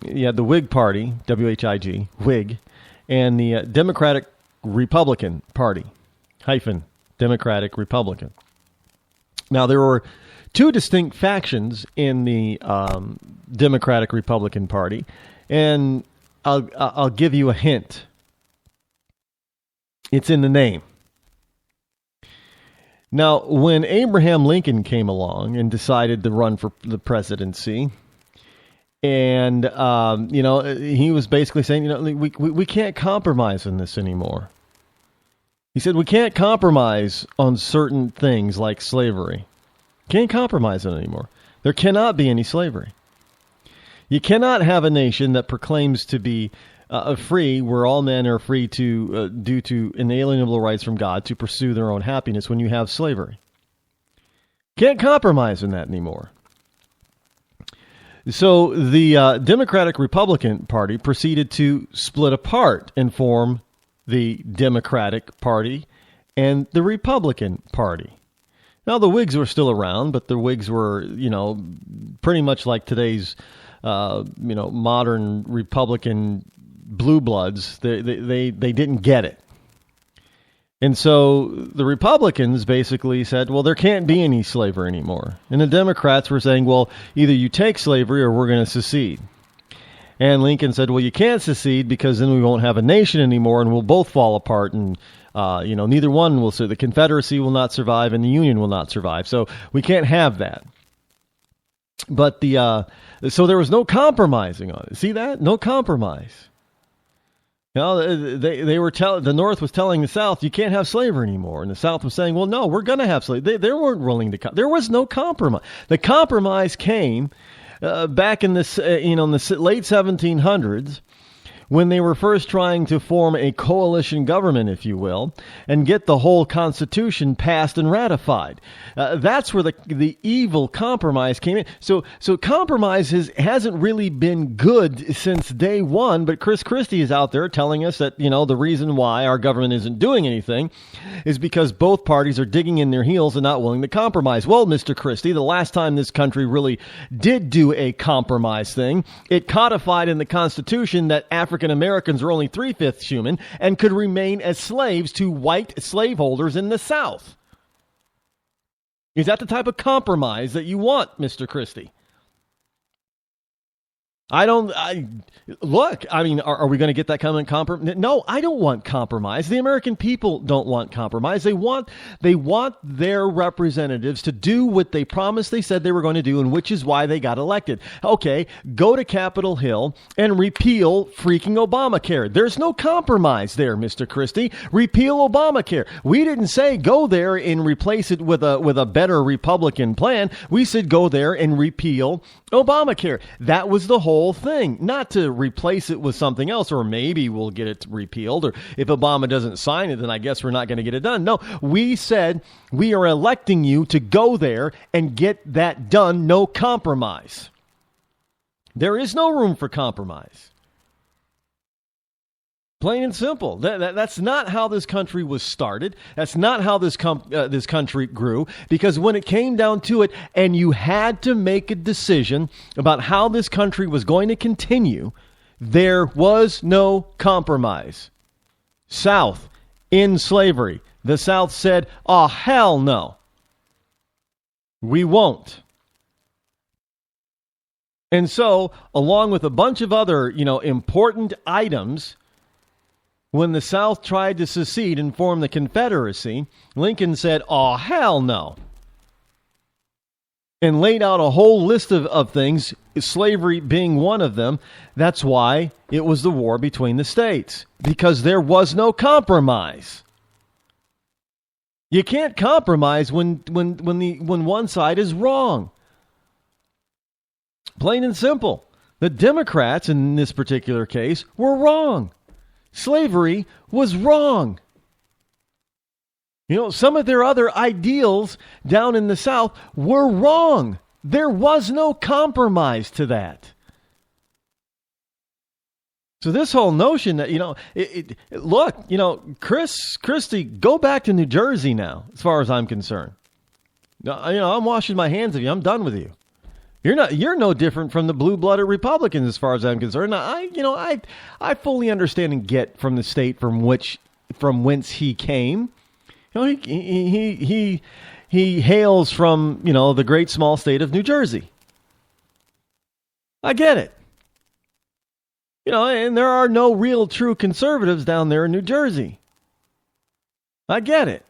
you had the Whig Party, W-H-I-G, Whig, and the Democratic Republican Party, hyphen, Democratic Republican. Now, there were two distinct factions in the Democratic Republican Party, and I'll give you a hint. It's in the name. Now, when Abraham Lincoln came along and decided to run for the presidency, and he was basically saying, we can't compromise on this anymore. He said we can't compromise on certain things like slavery. Can't compromise on it anymore. There cannot be any slavery. You cannot have a nation that proclaims to be free, where all men are free to, due to inalienable rights from God, to pursue their own happiness when you have slavery. Can't compromise on that anymore. So the Democratic Republican Party proceeded to split apart and form the Democratic Party and the Republican Party. Now, the Whigs were still around, but the Whigs were, pretty much like today's, modern Republican blue bloods. They didn't get it. And so the Republicans basically said, well, there can't be any slavery anymore. And the Democrats were saying, well, either you take slavery or we're going to secede. And Lincoln said, well, you can't secede because then we won't have a nation anymore and we'll both fall apart. And, neither one will. So the Confederacy will not survive and the Union will not survive. So we can't have that. But so there was no compromising on it. See that? No compromise. They were the North was telling the South, you can't have slavery anymore. And the South was saying, well, no, we're going to have slavery. They weren't willing to. There was no compromise. The compromise came back in this, in the late 1700s, when they were first trying to form a coalition government, if you will, and get the whole Constitution passed and ratified. That's where the evil compromise came in. So compromise hasn't really been good since day one, but Chris Christie is out there telling us that, the reason why our government isn't doing anything is because both parties are digging in their heels and not willing to compromise. Well, Mr. Christie, the last time this country really did do a compromise thing, it codified in the Constitution that African Americans are only 3/5 human and could remain as slaves to white slaveholders in the South. Is that the type of compromise that you want, Mr. Christie? Look, are we going to get that kind of compromise? No, I don't want compromise. The American people don't want compromise. They want their representatives to do what they promised they said they were going to do, and which is why they got elected. Okay, go to Capitol Hill and repeal freaking Obamacare. There's no compromise there, Mr. Christie. Repeal Obamacare. We didn't say go there and replace it with a better Republican plan. We said go there and repeal Obamacare. That was the whole thing, not to replace it with something else, or maybe we'll get it repealed, or if Obama doesn't sign it, then I guess we're not going to get it done. No, we said we are electing you to go there and get that done. No compromise. There is no room for compromise. Plain and simple. That's not how this country was started. That's not how this country grew. Because when it came down to it, and you had to make a decision about how this country was going to continue, there was no compromise. South in slavery. The South said, "Oh, hell no. We won't." And so, along with a bunch of other, important items, when the South tried to secede and form the Confederacy, Lincoln said, "Oh, hell no," and laid out a whole list of things, slavery being one of them. That's why it was the war between the states, because there was no compromise. You can't compromise when one side is wrong. Plain and simple. The Democrats, in this particular case, were wrong. Slavery was wrong. Some of their other ideals down in the South were wrong. There was no compromise to that. So this whole notion that, Chris Christie, go back to New Jersey now, as far as I'm concerned. I'm washing my hands of you. I'm done with you. You're no different from the blue-blooded Republicans as far as I'm concerned. I fully understand and get from the state from whence he came. He hails from, the great small state of New Jersey. I get it. And there are no real true conservatives down there in New Jersey. I get it.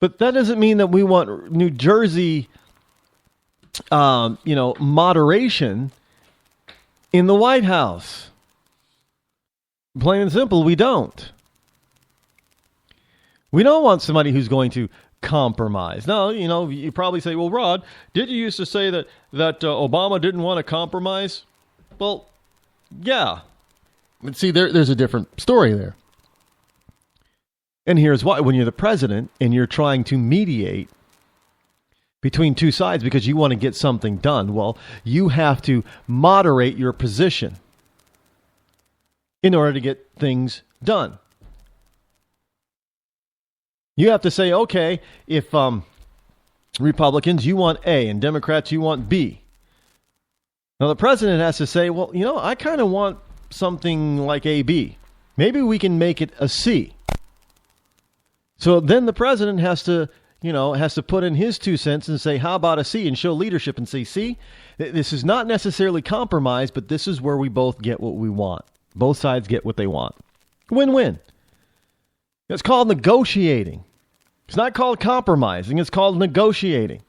But that doesn't mean that we want New Jersey, moderation in the White House. Plain and simple, we don't. We don't want somebody who's going to compromise. No, you probably say, well, Rod, did you used to say that Obama didn't want to compromise? Well, yeah. But see, there's a different story there. And here's why. When you're the president and you're trying to mediate between two sides because you want to get something done, well, you have to moderate your position in order to get things done. You have to say, okay, if Republicans, you want A, and Democrats, you want B. Now, the president has to say, well, I kind of want something like AB. Maybe we can make it a C. So then the president has to put in his 2 cents and say, how about a C, and show leadership and say, see, this is not necessarily compromise, but this is where we both get what we want. Both sides get what they want. Win-win. It's called negotiating. It's not called compromising. It's called negotiating.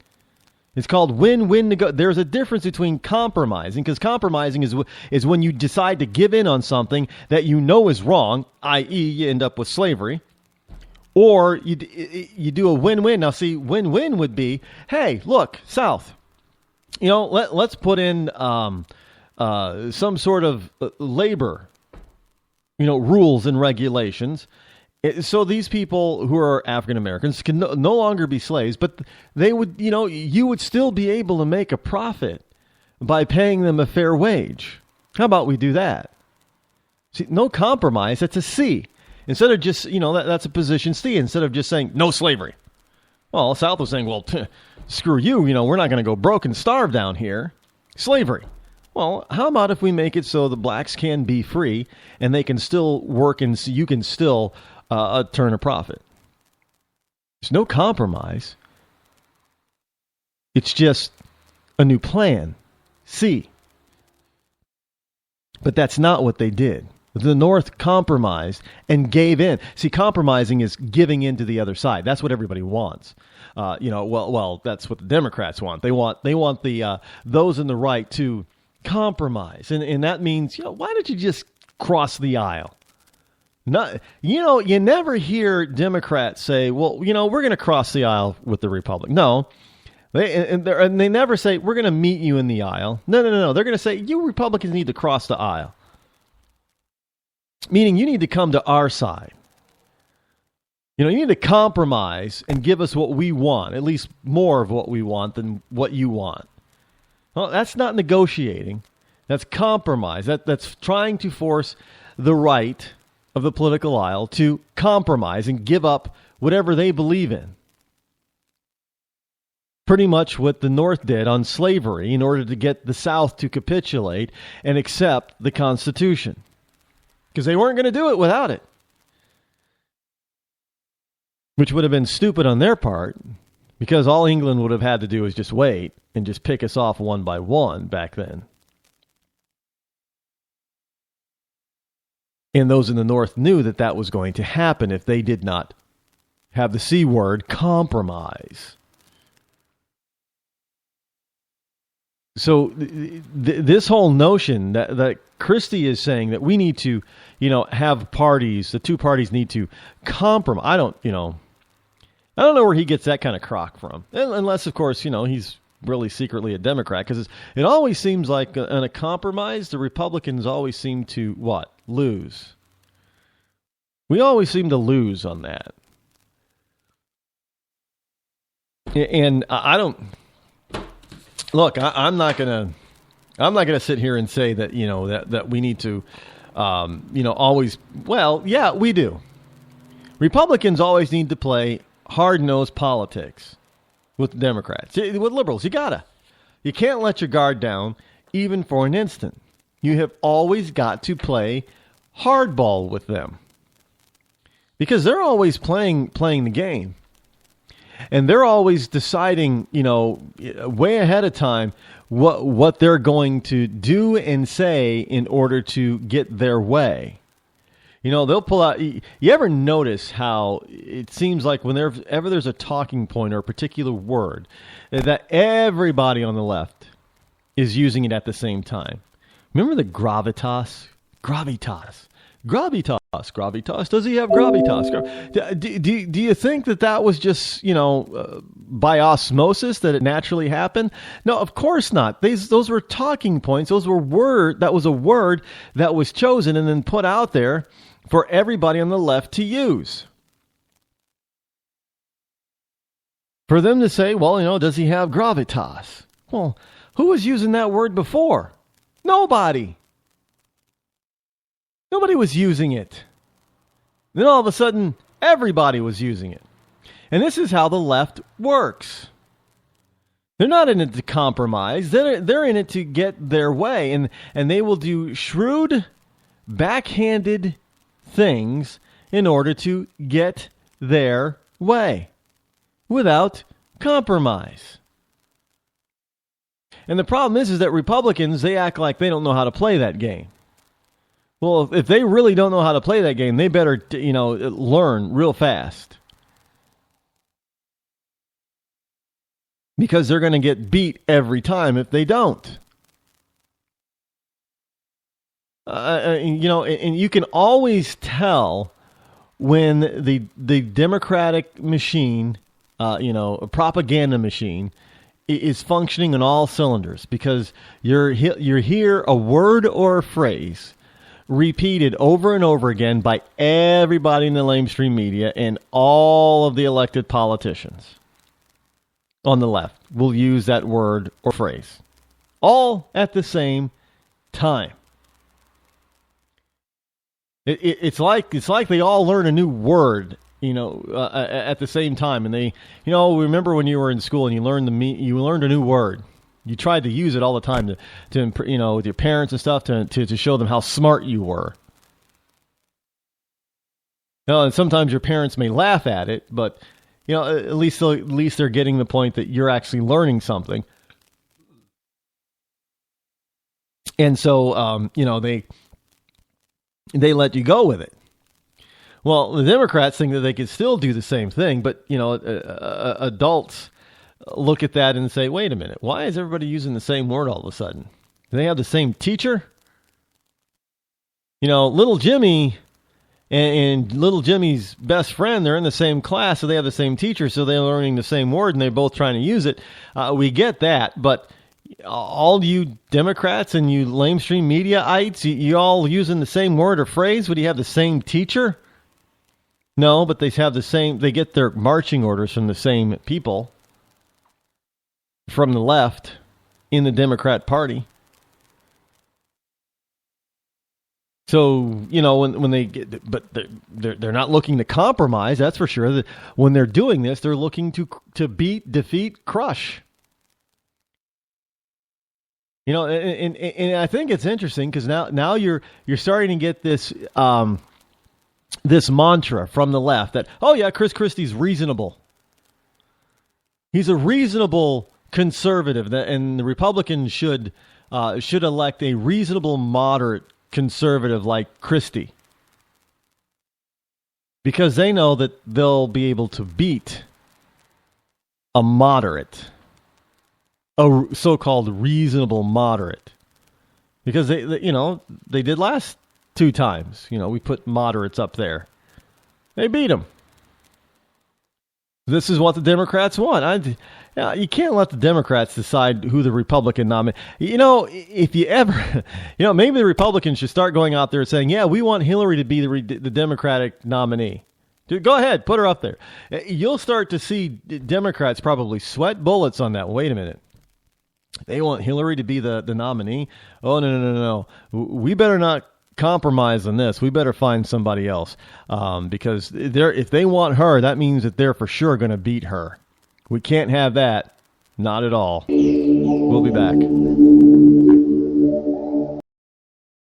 It's called win-win. There's a difference between compromising, because compromising is when you decide to give in on something that you know is wrong, i.e. you end up with slavery, or you do a win-win. Now, see, win-win would be, hey, look, South, let's put in some sort of labor, rules and regulations. So these people who are African Americans can no longer be slaves, but they would, you would still be able to make a profit by paying them a fair wage. How about we do that? See, no compromise. That's a C. Instead of just, that's a position C. Instead of just saying no slavery. Well, South was saying, well, screw you. We're not going to go broke and starve down here. Slavery. Well, how about if we make it so the blacks can be free and they can still work and so you can still turn a profit? There's no compromise. It's just a new plan. C. But that's not what they did. The North compromised and gave in. See, compromising is giving in to the other side. That's what everybody wants. Well, that's what the Democrats want. They want the those in the right to compromise, and that means, why don't you just cross the aisle? Not, you never hear Democrats say, well, we're going to cross the aisle with the Republic. No, they never say we're going to meet you in the aisle. No. They're going to say you Republicans need to cross the aisle, meaning you need to come to our side. You need to compromise and give us what we want, at least more of what we want than what you want. Well, that's not negotiating. That's compromise. That's trying to force the right of the political aisle to compromise and give up whatever they believe in. Pretty much what the North did on slavery in order to get the South to capitulate and accept the Constitution. Because they weren't going to do it without it. Which would have been stupid on their part, because all England would have had to do is just wait and just pick us off one by one back then. And those in the North knew that that was going to happen if they did not have the C word, compromise. So this whole notion that Christie is saying that we need to, have parties, the two parties need to compromise. I don't know where he gets that kind of crock from. Unless, of course, he's really secretly a Democrat, because it always seems like in a compromise, the Republicans always seem to, what? Lose. We always seem to lose on that. And I don't... Look, I'm not gonna sit here and say that that we need to, always. Well, yeah, we do. Republicans always need to play hard-nosed politics with Democrats, with liberals. You gotta. You can't let your guard down even for an instant. You have always got to play hardball with them because they're always playing the game. And they're always deciding, way ahead of time what they're going to do and say in order to get their way. They'll pull out. You ever notice how it seems like whenever there's a talking point or a particular word, that everybody on the left is using it at the same time? Remember the gravitas? Gravitas. Does he have gravitas? Do you think that was just, by osmosis that it naturally happened? No, of course not. Those were talking points. That was a word that was chosen and then put out there for everybody on the left to use. For them to say, well, does he have gravitas? Well, who was using that word before? Nobody. Nobody was using it. Then all of a sudden, everybody was using it. And this is how the left works. They're not in it to compromise. They're in it to get their way. And they will do shrewd, backhanded things in order to get their way without compromise. And the problem is that Republicans, they act like they don't know how to play that game. Well, if they really don't know how to play that game, they better, learn real fast. Because they're going to get beat every time if they don't. And you can always tell when the Democratic machine, a propaganda machine, is functioning on all cylinders, because you're hear a word or a phrase repeated over and over again by everybody in the mainstream media, and all of the elected politicians on the left will use that word or phrase all at the same time. It's like they all learn a new word, at the same time. And they, remember when you were in school and you learned a new word. You tried to use it all the time to with your parents and stuff to show them how smart you were. And sometimes your parents may laugh at it, but at least they're getting the point that you're actually learning something. And so they let you go with it. Well, the Democrats think that they could still do the same thing, but adults look at that and say, wait a minute, why is everybody using the same word all of a sudden? Do they have the same teacher? Little Jimmy and little Jimmy's best friend, they're in the same class, so they have the same teacher, so they're learning the same word, and they're both trying to use it. We get that, but all you Democrats and you lamestream media-ites, you all using the same word or phrase? Would you have the same teacher? No, but they get their marching orders from the same people from the left in the Democrat Party. So, when they get, but they're not looking to compromise, that's for sure. When they're doing this, they're looking to beat, defeat, crush. And I think it's interesting because now you're starting to get this this mantra from the left that, oh yeah, Chris Christie's reasonable. He's a reasonable conservative, and the Republicans should elect a reasonable, moderate conservative like Christie, because they know that they'll be able to beat a moderate, a so-called reasonable moderate, because they did last two times. We put moderates up there. They beat them. This is what the Democrats want. You can't let the Democrats decide who the Republican nominee. If you ever, maybe the Republicans should start going out there and saying, yeah, we want Hillary to be the Democratic nominee. Dude, go ahead, put her up there. You'll start to see Democrats probably sweat bullets on that. Wait a minute. They want Hillary to be the nominee? Oh, no. We better not compromise on this. We better find somebody else, because if they want her, that means that they're for sure going to beat her. We can't have that. Not at all. We'll be be back.